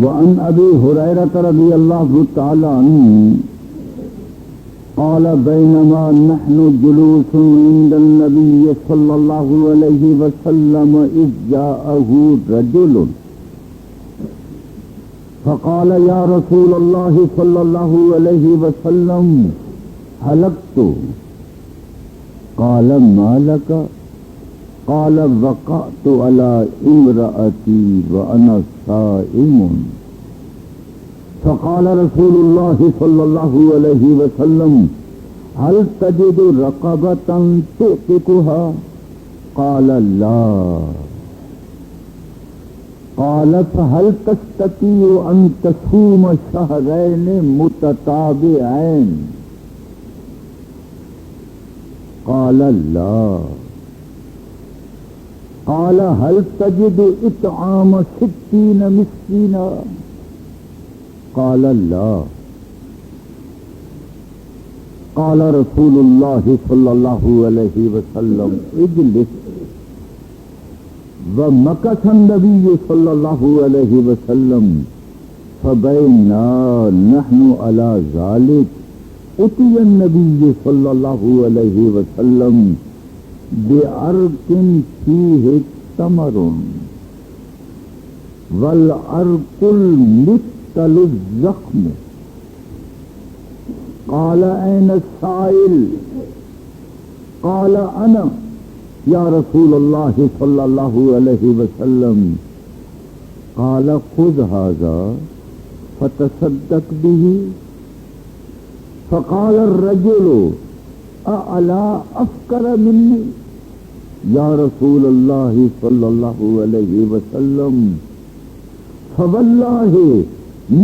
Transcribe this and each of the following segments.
وعن ابي هريره رضي الله تعالى عنه قال بينما نحن جلوس عند النبي صلى الله عليه وسلم إذ جاءه رجل فقال يا رسول الله صلى الله عليه وسلم هلكت. قال ما لك؟ قال وقعت على امرأتي وأنا صائم. فقال رسول الله صلى الله عليه وسلم هل تجد رقبة تعتقها؟ قال لا. قال فهل تستطيع أن تصوم شهرين متتابعين؟ قال لا. قال هل تجد إطعام 60 مسكينا؟ قال لا. قال رسول الله صلى الله عليه وسلم اجلس. ومكث النبي صلى الله عليه وسلم فبينا نحن على ذلك أتي النبي صلى الله عليه وسلم بعرق فيه تمر والعرق المثل الزخم. قال أين السائل؟ قال أنا يا رسول الله صلى الله عليه وسلم. قال خذ هذا فتصدق به. فقال الرجل ألا أفكر مني يا رسول الله صلى الله عليه وسلم. فوالله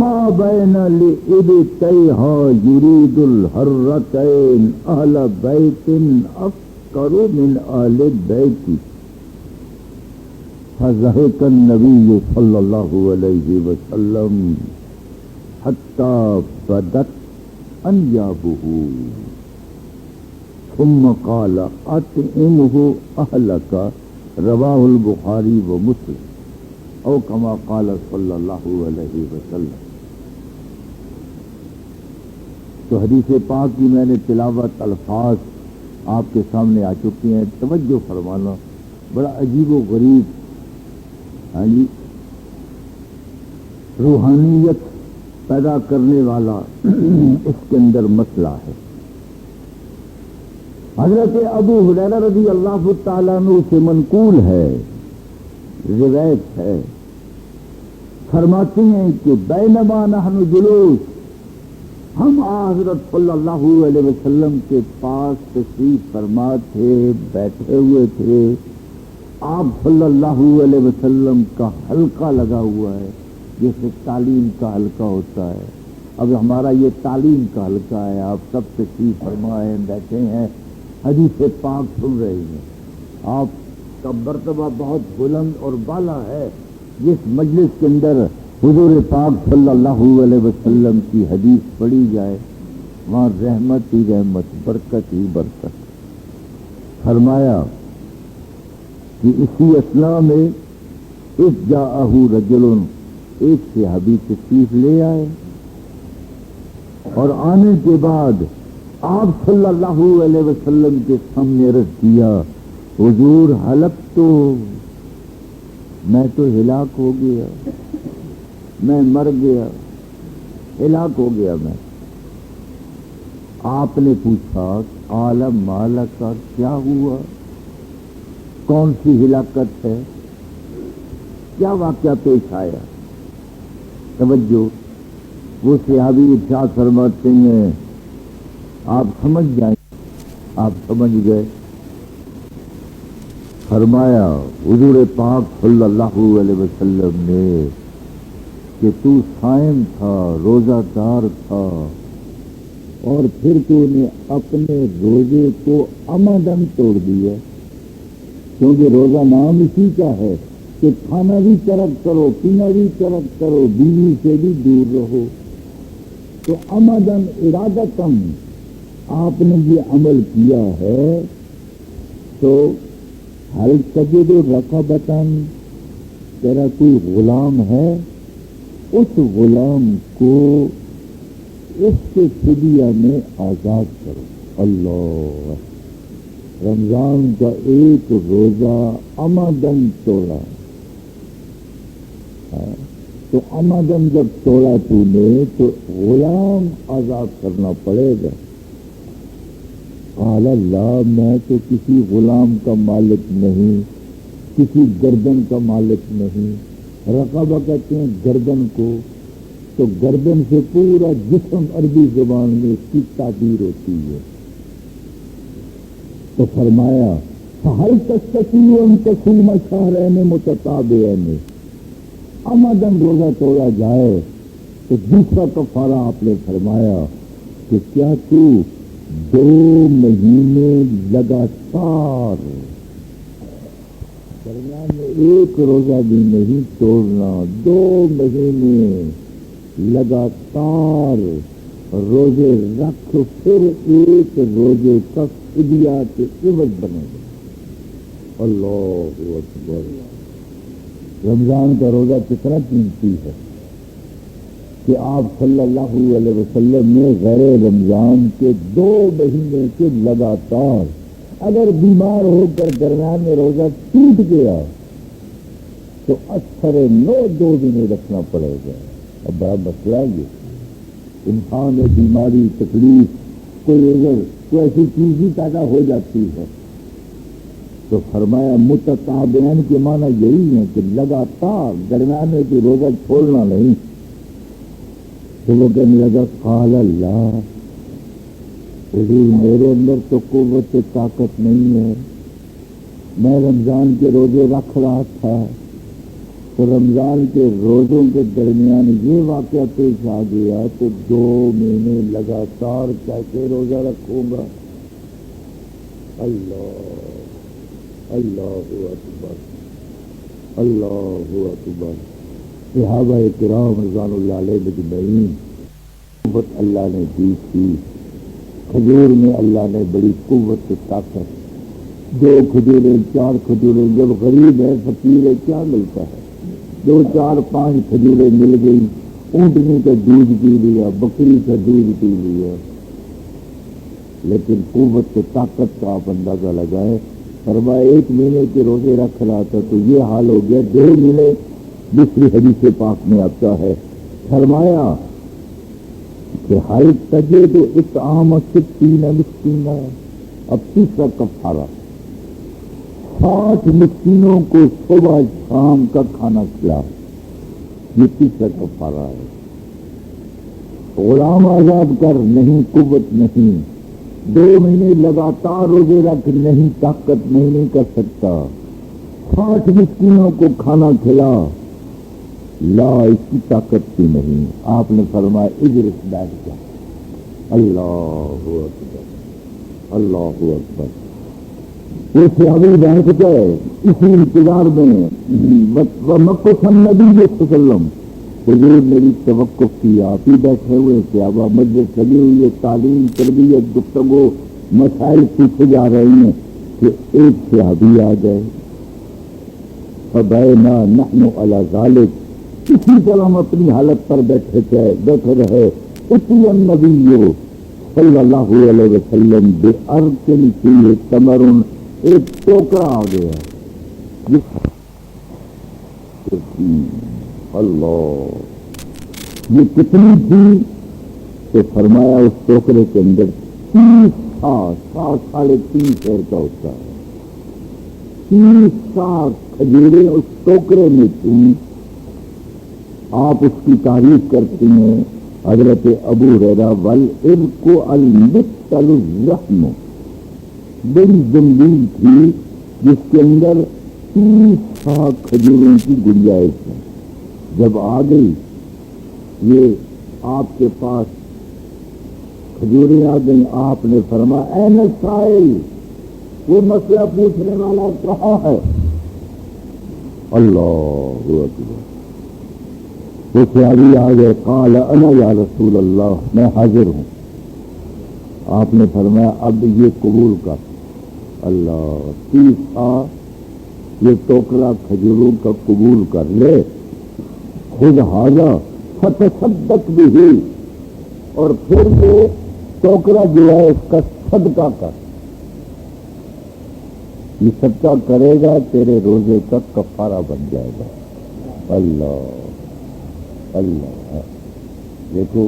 ما بين لإبتيها يريد الحرتين أهل بيت أفكر من آل البيت. فضحك النبي صلى الله عليه وسلم حتى بدت أنيابه ثم قال أطعمه أهلك. رواه البخاری ومسلم او کما قال صلی اللہ علیہ وسلم. تو حدیث پاک کی میں نے تلاوت الفاظ آپ کے سامنے آ چکی ہیں. توجہ فرمانا. بڑا عجیب و غریب روحانیت پیدا کرنے والا اس کے اندر مسئلہ ہے. حضرت ابو ہریرہ رضی اللہ تعالیٰ عنہ سے منقول ہے، روایت ہے، فرماتے ہیں کہ بینما نحن جلوس، ہم حضرت صلی اللہ علیہ وسلم کے پاس تشریف فرما تھے، بیٹھے ہوئے تھے. آپ صلی اللہ علیہ وسلم کا حلقہ لگا ہوا ہے، جیسے تعلیم کا حلقہ ہوتا ہے. اب ہمارا یہ تعلیم کا حلقہ ہے. آپ سب تشریف فرما ہیں، بیٹھے ہیں، حدیث پاک سن رہے ہیں. آپ کا مرتبہ بہت بلند اور بالا ہے. جس مجلس کے اندر حضور پاک صلی اللہ علیہ وسلم کی حدیث پڑھی جائے وہاں رحمت ہی رحمت، برکت ہی برکت. فرمایا کہ اسی اثناء میں اس جاءہ رجل، ایک صحابی تشریف لے آئے اور آنے کے بعد آپ صلی اللہ علیہ وسلم کے سامنے رکھ دیا، حضور ہلک تو میں تو ہلاک ہو گیا، میں مر گیا، ہلاک ہو گیا میں. آپ نے پوچھا عالم مالک کا کیا ہوا، کون سی ہلاکت ہے، کیا واقعہ پیش آیا. توجہ. وہ صحابی ارشاد فرماتے ہیں آپ سمجھ جائیں. آپ سمجھ گئے. فرمایا حضور پاک صلی اللہ علیہ وسلم نے کہ تو صائم تھا، روزہ دار تھا، اور پھر تو نے اپنے روزے کو عمدن توڑ دیا. کیونکہ روزہ نام اسی کا ہے کہ کھانا بھی ترک کرو، پینا بھی ترک کرو، بیوی سے بھی دور رہو. تو عمدن ارادتن آپ نے یہ عمل کیا ہے. تو حل تجد رقبتن، تیرا کوئی غلام ہے؟ اس غلام کو اس کے فدیہ میں آزاد کرو. اللہ، رمضان کا ایک روزہ عمدن توڑا، تو عمدن جب توڑا تو نے تو غلام آزاد کرنا پڑے گا. قال اللہ، میں تو کسی غلام کا مالک نہیں، کسی گردن کا مالک نہیں. رقبہ کہتے ہیں گردن کو، تو گردن سے پورا جسم عربی زبان میں اس کی تعبیر ہوتی ہے. تو فرمایا فَهَلْ تَسْتَطِيعُ أَن تَصُومَ شَهْرَيْنِ مُتَتَابِعَيْنِ. عمدن روزہ توڑا جائے تو دوسرا کفارہ آپ نے فرمایا کہ کیا تو 2 مہینے لگاتار درمیان میں ایک روزہ بھی نہیں توڑنا، 2 مہینے لگاتار روزے رکھ، پھر ایک روزے کا فدیہ کے عوض بنے گا. اللہ اکبر. رمضان کا روزہ کتنا قیمتی ہے کہ آپ صلی اللہ علیہ وسلم نے غیر رمضان کے 2 مہینے کے لگاتار، اگر بیمار ہو کر درمیان میں روزہ ٹوٹ گیا تو اکثر 2 دن رکھنا پڑے گا. اب بڑا مسئلہ یہ انسان میں بیماری، تکلیف، کوئی اگر کوئی ایسی چیز ہی پیدا ہو جاتی ہے تو فرمایا متتابعین کے معنی یہی ہے کہ لگاتار درمیان میں کوئی روزہ چھوڑنا نہیں. تو وہ کہنے لگا قال اللہ، حضور میرے اندر تو قوت طاقت نہیں ہے، میں رمضان کے روزے رکھ رہا تھا تو رمضان کے روزوں کے درمیان یہ واقعہ پیش آ گیا تو 2 مہینے لگاتار کیسے روزہ رکھوں گا. اللہ اکبر، اللہ اکبر. صحابہ کرام رضوان اللہ علیہ مجمعین قوت اللہ نے دی تھی. کھجور میں اللہ نے بڑی قوت طاقت، 2 کھجوریں 4 کھجوریں، جب غریب ہے فقیر ہے کیا ملتا ہے، 2 4 5 کھجوریں مل گئی، اونٹنی کا دودھ پی لیا، بکری کا دودھ پی لیا. لیکن قوت طاقت کا آپ اندازہ لگائے. فرمایا 1 مہینے کے روزے رکھ رہا تھا تو یہ حال ہو گیا 2 مہینے. دوسری حدیث پاک میں آتا ہے فرمایا کہ ہر تجد اطعام 60 مسکینہ. اب تیسرا کفارہ 60 مسکینوں کو صبح شام کا کھانا کھلا. یہ تیسرا کفارہ ہے. غلام آزاد کر، نہیں قوت نہیں، 2 مہینے لگاتار روزے رکھ، نہیں طاقت نہیں کر سکتا. 60 مسکینوں کو کھانا کھلا، لا اس کی طاقت بھی نہیں. آپ نے فرمایا اجلس، بیٹھ جا. اللہ اکبر، اللہ اکبر. وہ صحابی بیٹھ گئے اسی انتظار میں. مکث النبی صلی اللہ علیہ وسلم، حضور میری توقف کی، آپ ہی بیٹھے ہوئے صحابہ، مجلس لگی ہوئی ہے، تعلیم تربیت گفتگو مسائل پوچھے جا رہے ہیں کہ ایک صحابی آ گئے. فبینا نحن علی ذلک، اسی طرح ہم اپنی حالت پر بیٹھے رہے. اتی النبی صلی اللہ علیہ وسلم بأرکن فیہ تمر، ایک ٹوکرا آ گیا. اللہ، یہ کتنی تھی؟ تو فرمایا اس ٹوکرے کے اندر 30 ساڑھے 30 سیر کا ہوتا ہے. 30 کھجوریں اس ٹوکرے میں تھی. آپ اس کی تعریف کرتے ہیں حضرت ابو ہریرہ، والعرق المثل الرحم، بڑی زمین تھی جس کے اندر 30 کھجوروں کی گنجائش ہے. جب آ گئی یہ آپ کے پاس کھجوریں آ گئی، آپ نے فرمایا اے سائل، وہ مسئلہ پوچھنے والا کہاں ہے؟ اللہ اکبر. وہ صحابی آ گئے. قال انا یا رسول اللہ، میں حاضر ہوں. آپ نے فرمایا اب یہ قبول کر. اللہ، 30 یہ ٹوکرا کھجوروں کا قبول کر لے. خود حاضر فتصدق به، اور پھر وہ ٹوکرا جو ہے اس کا صدقہ کر، یہ صدقہ کرے گا تیرے روزے کا کفارہ بن جائے گا۔ اللہ اللہ، دیکھو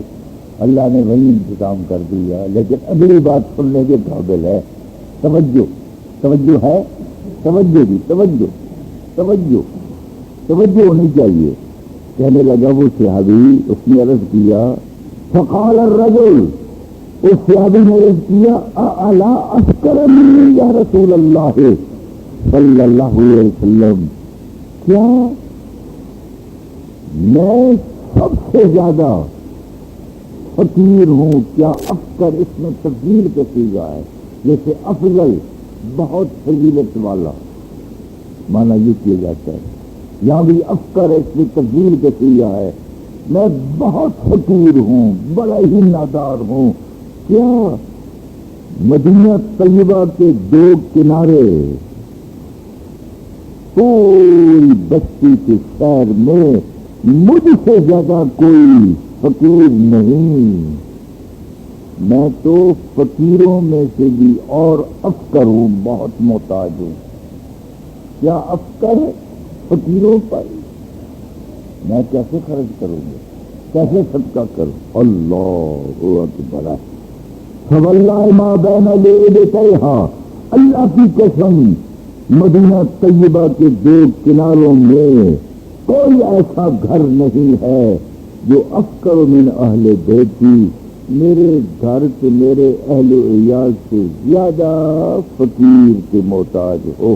اللہ نے وہی انتظام کر دیا، لیکن اگلی بات سننے کے قابل ہے۔ توجہ توجہ ہے، توجہ بھی توجہ توجہ توجہ ہونی چاہیے۔ کہنے لگا وہ صحابی، اس نے عرض کیا، فقال الرجل، اس صحابی نے عرض کیا، الا اشکر منی یا رسول اللہ صلی اللہ علیہ وسلم، کیا میں سب سے زیادہ فقیر ہوں؟ کیا افکر اس میں تبدیل کا سیگا ہے، جیسے افضل بہت فضیلت والا مانا یہ کیا جاتا ہے، یہاں بھی افکر اس میں تبدیل کا سیگا ہے، میں بہت فقیر ہوں، بڑا ہی نادار ہوں، کیا مدینہ طیبہ کے دو کنارے پوری بستی کے شہر میں مجھ سے زیادہ کوئی فقیر نہیں، میں تو فقیروں میں سے بھی اور افقر ہوں، بہت محتاج ہوں۔ کیا افقر ہے فقیروں پر؟ میں کیسے خرچ کروں گا، کیسے صدقہ کروں؟ اللہ اکبر، فواللہ ما بین لیلتیہا، اللہ کی قسم مدینہ طیبہ کے دو کناروں میں کوئی ایسا گھر نہیں ہے جو افقر من اہل بیتی، میرے گھر سے میرے اہل و عیال سے زیادہ فقیر کے محتاج ہو۔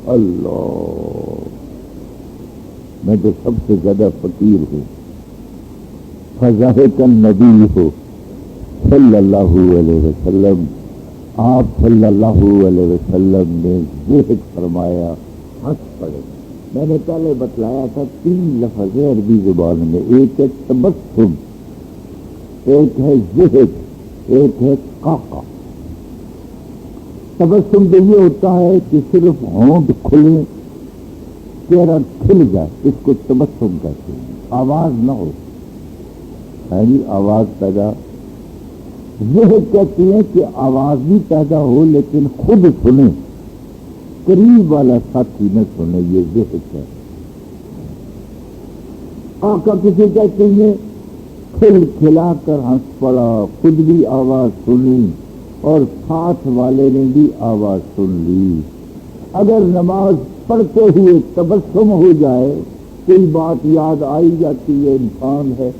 اللہ، میں تو سب سے زیادہ فقیر ہوں۔ فضحک النبی ہو صلی اللہ علیہ وسلم، آپ صلی اللہ علیہ وسلم نے ضحک فرمایا، ہنس پڑے۔ میں نے پہلے بتلایا تھا 3 لفظ ہے عربی زبان میں، ایک ہے تبسم، ایک ہے ضحک، ایک ہے قاقا۔ تبسم تو یہ ہوتا ہے کہ صرف ہونٹ کھلے، چہرہ کھل جائے، اس کو تبسم کہتے ہیں، آواز نہ ہو، یعنی آواز پیدا۔ ضحک کہتے ہیں کہ آواز بھی پیدا ہو لیکن خود سنے، قریب والا ساتھی نہ سنے، یہ ضحک ہے۔ آقا کسی کہتے ہیں کھل کھلا کر ہنس پڑا، خود بھی آواز سنی اور ساتھ والے نے بھی آواز سن لی۔ اگر نماز پڑھتے ہوئے تبسم ہو جائے، کوئی بات یاد آئی جاتی ہے، انسان ہے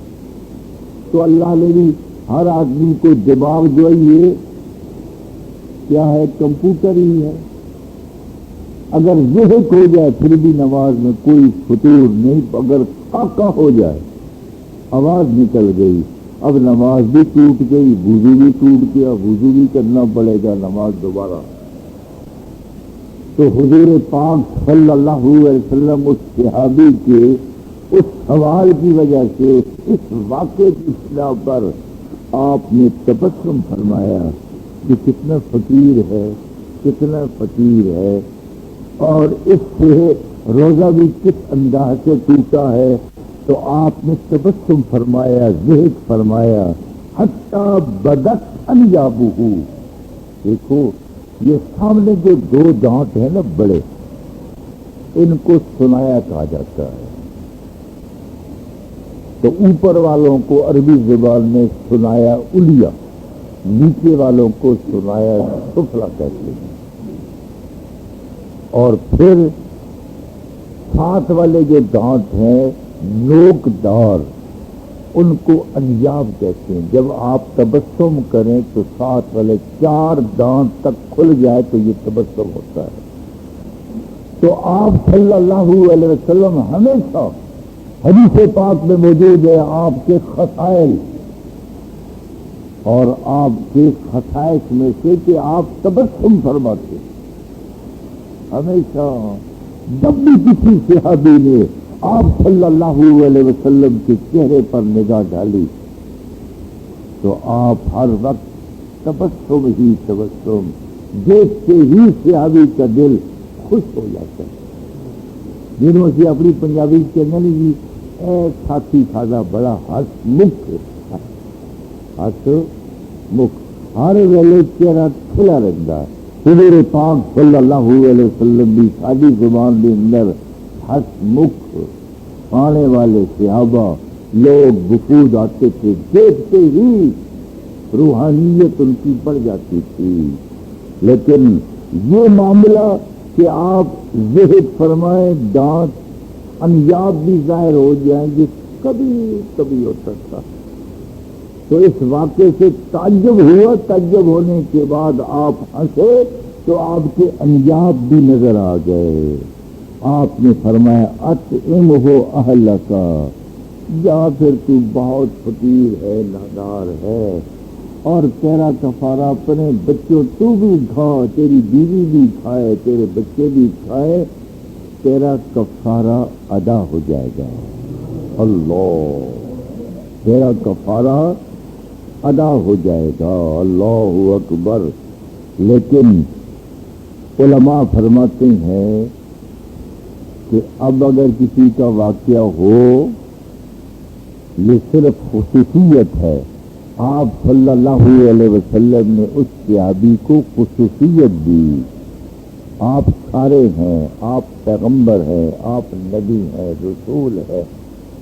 تو اللہ نے بھی ہر آدمی کو دماغ جو ہے یہ کیا ہے، کمپیوٹر ہی ہے۔ اگر ضحک ہو جائے پھر بھی نماز میں کوئی فطور نہیں، اگر قاقا ہو جائے، آواز نکل گئی، اب نماز بھی ٹوٹ گئی، وضو بھی ٹوٹ گیا، وضو بھی کرنا پڑے گا، نماز دوبارہ۔ تو حضور پاک صلی اللہ علیہ وسلم اس صحابی کے اس سوال کی وجہ سے، اس واقعے کی بنا پر آپ نے تبسم فرمایا کہ کتنا فقیر ہے، کتنا فقیر ہے، اور اس سے روزہ بھی کس انداز سے ٹوٹا ہے۔ تو آپ نے تبسم فرمایا، ضحک فرمایا، حتی بدت انیابہ، دیکھو یہ سامنے جو 2 دانت ہیں نا بڑے، ان کو سنایا کہا جاتا ہے، تو اوپر والوں کو عربی زبان میں سنایا علیا، نیچے والوں کو سنایا سفلا کہتے ہیں، اور پھر ساتھ والے جو دانت ہیں نوک دار، ان کو انیاب کہتے ہیں۔ جب آپ تبسم کریں تو ساتھ والے 4 دانت تک کھل جائے تو یہ تبسم ہوتا ہے۔ تو آپ صلی اللہ علیہ وسلم ہمیشہ حدیث پاک میں موجود ہے آپ کے خصائل، اور آپ کے خصائص میں سے کہ آپ تبسم فرماتے، ہمیشہ جب بھی کسی صحابی نے آپ صلی اللہ علیہ وسلم کے چہرے پر نگاہ ڈالی تو آپ ہر وقت تبسم ہی تبسم، دیکھتے ہی صحابی کا دل خوش ہو جاتا ہے۔ جنہوں سے اپنی پنجابی چینل جی اے ساتھی سادہ بڑا ہس مکھ ہر ویلے چہرہ کھلا رہتا ہے۔ حضور پاک صلی اللہ علیہ وسلم بھی ساری زبان کے اندر ہس مکھ آنے والے صحابہ لوگ وفود آتے تھے، دیکھتے ہی روحانیت ان کی بڑھ جاتی تھی۔ لیکن یہ معاملہ کہ آپ زہد فرمائیں دانت انیاب بھی ظاہر ہو جائیں گے، کبھی کبھی ہوتا تھا۔ تو اس واقعے سے تعجب ہوا، تعجب ہونے کے بعد آپ ہنسے تو آپ کے انیاب بھی نظر آ گئے۔ آپ نے فرمایا اطعمہ اہلک، یا پھر تو بہت فقیر ہے، نادار ہے، اور تیرا کفارہ اپنے بچوں تو بھی کھا، تیری بیوی بھی کھائے، تیرے بچے بھی کھائے، تیرا کفارہ ادا ہو جائے گا۔ اللہ، تیرا کفارہ ادا ہو جائے گا۔ اللہ اکبر۔ لیکن علماء فرماتے ہیں کہ اب اگر کسی کا واقعہ ہو، یہ صرف خصوصیت ہے، آپ صلی اللہ علیہ وسلم نے اس صحابی کو خصوصیت دی۔ آپ سارے ہیں، آپ پیغمبر ہیں، آپ نبی ہیں، رسول ہے،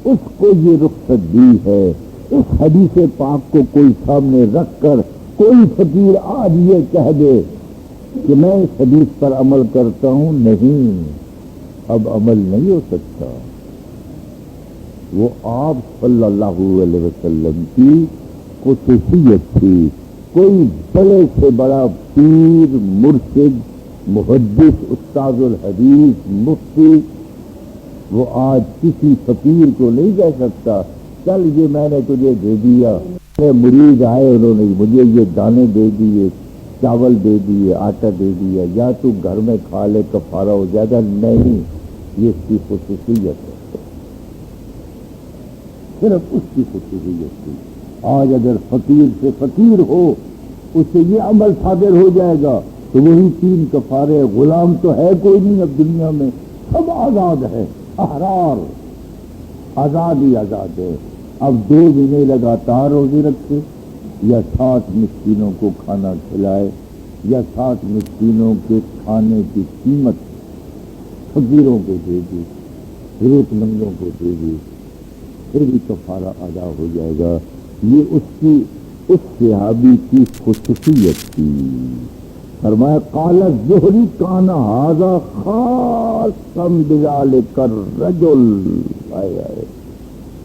اس کو یہ رخصت دی ہے۔ اس حدیث پاک کو کوئی سامنے رکھ کر کوئی فقیر آج یہ کہہ دے کہ میں اس حدیث پر عمل کرتا ہوں، نہیں، اب عمل نہیں ہو سکتا۔ وہ آپ صلی اللہ علیہ وسلم کی خصوصیت تھی۔ کوئی بڑے سے بڑا پیر، مرشد، محدث، استاد الحدیث، مفتی، وہ آج کسی فقیر کو نہیں کہہ سکتا چل یہ میں نے تجھے دے دیا، میرے مرید آئے انہوں نے مجھے یہ دانے دے دیے، چاول دے دیے، آٹا دے دیا، یا تو گھر میں کھا لے کفارہ ہو جائے گا، نہیں، یہ اس کی خصوصیت ہے، صرف اس کی خصوصیت تھی۔ آج اگر فقیر سے فقیر ہو، اس سے یہ عمل صادر ہو جائے گا تو وہی 3 کفارے۔ غلام تو ہے کوئی نہیں اب دنیا میں، سب آزاد ہے، احرار، آزاد ہی آزاد ہے۔ اب 2 مہینے لگاتار روزے رکھے، یا 60 مسکینوں کو کھانا کھلائے، یا 60 مسکینوں کے کھانے کی قیمت فقیروں کو دے دی، ضرورت مندوں کو دے دی، پھر بھی کفارہ ادا ہو جائے گا۔ یہ اس صحابی کی خصوصیت تھی۔ فرمایا قال الزہری کان ھذا خاصا بذلک الرجل،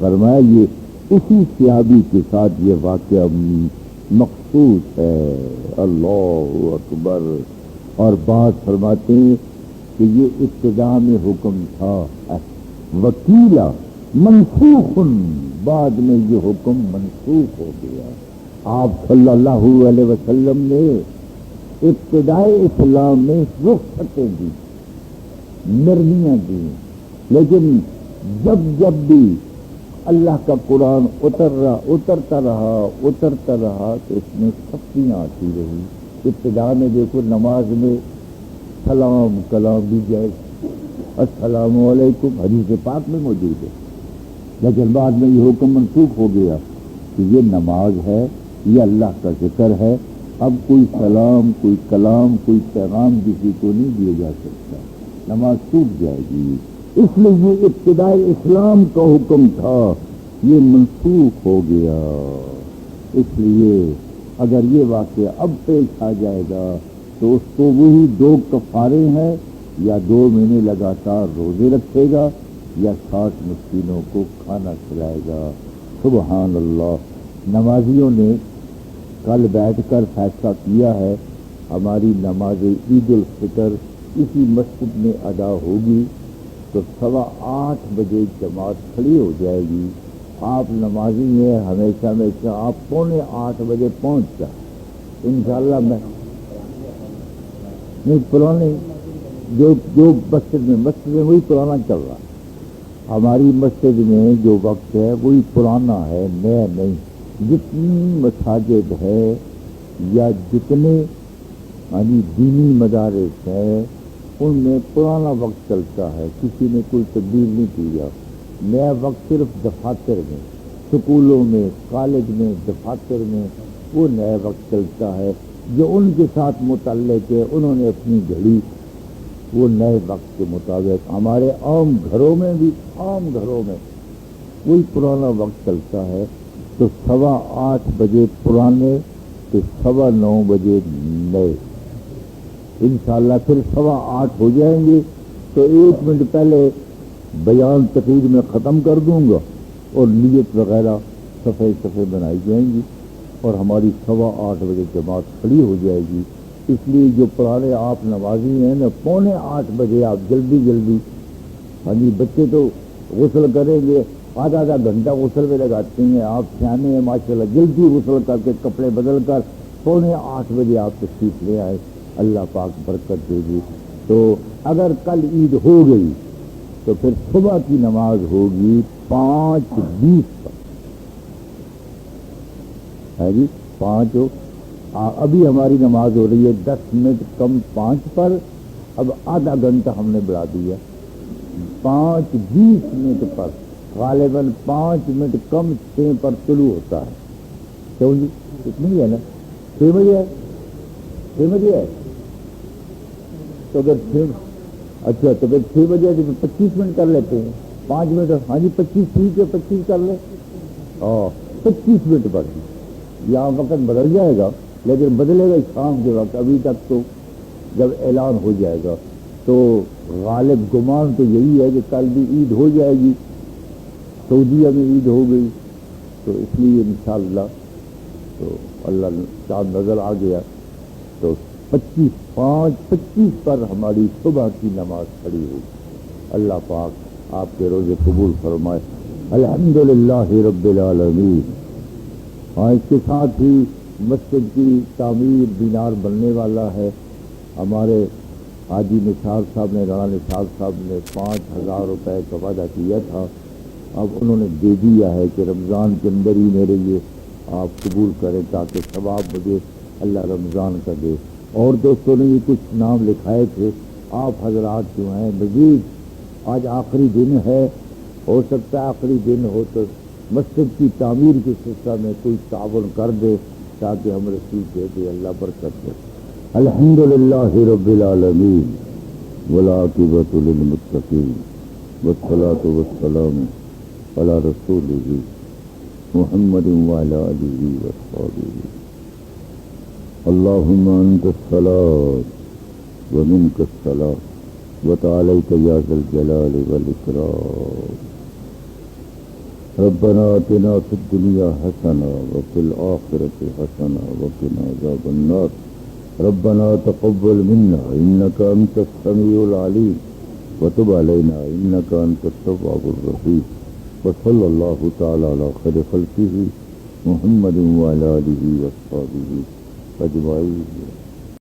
فرمایا یہ اسی صحابی کے ساتھ یہ واقعہ مخصوص ہے۔ اللہ اکبر۔ اور بات فرماتے ہیں کہ یہ ابتدا میں حکم تھا وکیلا منسوخ، بعد میں یہ حکم منسوخ ہو گیا۔ آپ صلی اللہ علیہ وسلم نے ابتدائی اسلام میں رخصتیں دی، نرمیاں دی، لیکن جب بھی اللہ کا قرآن اترتا رہا تو اس میں سختیاں آتی رہی۔ ابتدا میں دیکھو نماز میں سلام کلام بھی جائز، السلام علیکم حدیث پاک میں موجود ہے، لیکن بعد میں یہ حکم منسوخ ہو گیا کہ یہ نماز ہے، یہ اللہ کا ذکر ہے، اب کوئی سلام، کوئی کلام، کوئی پیغام کسی کو نہیں دیا جا سکتا، نماز ٹوٹ جائے گی۔ اس لیے یہ ابتدائی اسلام کا حکم تھا، یہ منسوخ ہو گیا۔ اس لیے اگر یہ واقعہ اب پیش آ جائے گا تو اس کو وہی 2 کفارے ہیں، یا 2 مہینے لگاتار روزے رکھے گا، یا 60 مسکینوں کو کھانا کھلائے گا۔ سبحان اللہ۔ نمازیوں نے کل بیٹھ کر فیصلہ کیا ہے ہماری نماز عید الفطر اسی مسجد میں ادا ہوگی تو 8:15 بجے جماعت کھڑی ہو جائے گی۔ آپ نمازی ہیں، ہمیشہ آپ 7:45 بجے پہنچ جائیں انشاءاللہ۔ میں نہیں، پرانے جو مسجد میں وہی پرانا چل رہا ہے۔ ہماری مسجد میں جو وقت ہے وہی پرانا ہے، نیا نہیں۔ جتنی مساجد ہے یا جتنے دینی مدارس ہیں ان میں پرانا وقت چلتا ہے، کسی نے کوئی تبدیل نہیں کیا۔ نیا وقت صرف دفاتر میں، سکولوں میں، کالج میں، دفاتر میں وہ نیا وقت چلتا ہے جو ان کے ساتھ متعلق ہے، انہوں نے اپنی گھڑی وہ نئے وقت کے مطابق. ہمارے عام گھروں میں بھی، عام گھروں میں وہی پرانا وقت چلتا ہے. تو 8:15 بجے پرانے تو 9:15 بجے نئے. انشاءاللہ پھر 8:15 ہو جائیں گے تو 1 منٹ پہلے بیان تقریر میں ختم کر دوں گا اور نیت وغیرہ صفحے بنائی جائیں گی اور ہماری 8:15 بجے جماعت کھڑی ہو جائے گی. اس لیے جو پرانے آپ نمازی ہیں نا 7:45 بجے آپ جلدی ہاں جی بچے تو غسل کریں گے، آدھا گھنٹہ غسل میں لگاتے ہیں. آپ سیانے ہیں ماشاءاللہ، جلدی غسل کر کے کپڑے بدل کر 7:45 بجے آپ تشریف لے آئے. اللہ پاک برکت دے گی. تو اگر کل عید ہو گئی تو پھر صبح کی نماز ہوگی 5:20 پر. ہے جی 5 ابھی ہماری نماز ہو رہی ہے 10 منٹ کم 5 پر. اب آدھا گھنٹہ ہم نے بڑھا دیا 5:20 منٹ پر. غالباً 5 منٹ کم 6 پر طلوع ہوتا ہے. کیوں جی اتنی ہے نا 6 بجے ہے، 6 بجے ہے. تو اگر اچھا تو پھر 6 بجے تو 25 منٹ کر لیتے ہیں. 5 منٹ ہاں جی 25 ٹھیک ہے 25 کر لیں. 25 منٹ پر یہاں وقت بدل جائے گا لیکن بدلے گا شام کے وقت. ابھی تک تو جب اعلان ہو جائے گا تو غالب گمان تو یہی ہے کہ کل بھی عید ہو جائے گی. سعودیہ میں عید ہو گئی تو اس لیے انشاءاللہ تو اللہ چاند نظر آ گیا تو 5:25 پر ہماری صبح کی نماز کھڑی ہوئی. اللہ پاک آپ کے روزے قبول فرمائے. الحمدللہ رب العالمین. ہاں اس کے ساتھ ہی مسجد کی تعمیر دینار بننے والا ہے. ہمارے حاجی نثار صاحب نے، رانا نثار صاحب نے 5,000 روپے کا وعدہ کیا تھا. اب انہوں نے دے دیا ہے کہ رمضان کے اندر ہی میرے لیے آپ قبول کریں تاکہ ثواب مجھے اللہ رمضان کا دے. اور دوستوں نے یہ کچھ نام لکھائے تھے. آپ حضرات جو ہیں مزید آج آخری دن ہے، ہو سکتا ہے آخری دن ہو تو مسجد کی تعمیر کے سلسلہ میں کوئی تعاون کر دے تاکہ ہم رسید دے دے. اللہ برکت دے. الحمدللہ رب العالمین والعاقبۃ للمتقین والصلاۃ والسلام علی رسولہ محمد وعلی آلہ وصحبہ. اللہم انت الصلاۃ ومنک الصلاۃ وتعالیک یا ذا الجلال والاکرام. ربنا آتنا فی الدنیا حسنہ وفی الآخرۃ حسنہ وقنا عذاب النار. ربنا تقبل منا انک انت السمیع العلیم وتب علینا انک انت التواب الرحیم. وصلی اللہ تعالی علی خیر خلقہ محمد وعلی آلہ وصحبہ اجمعین.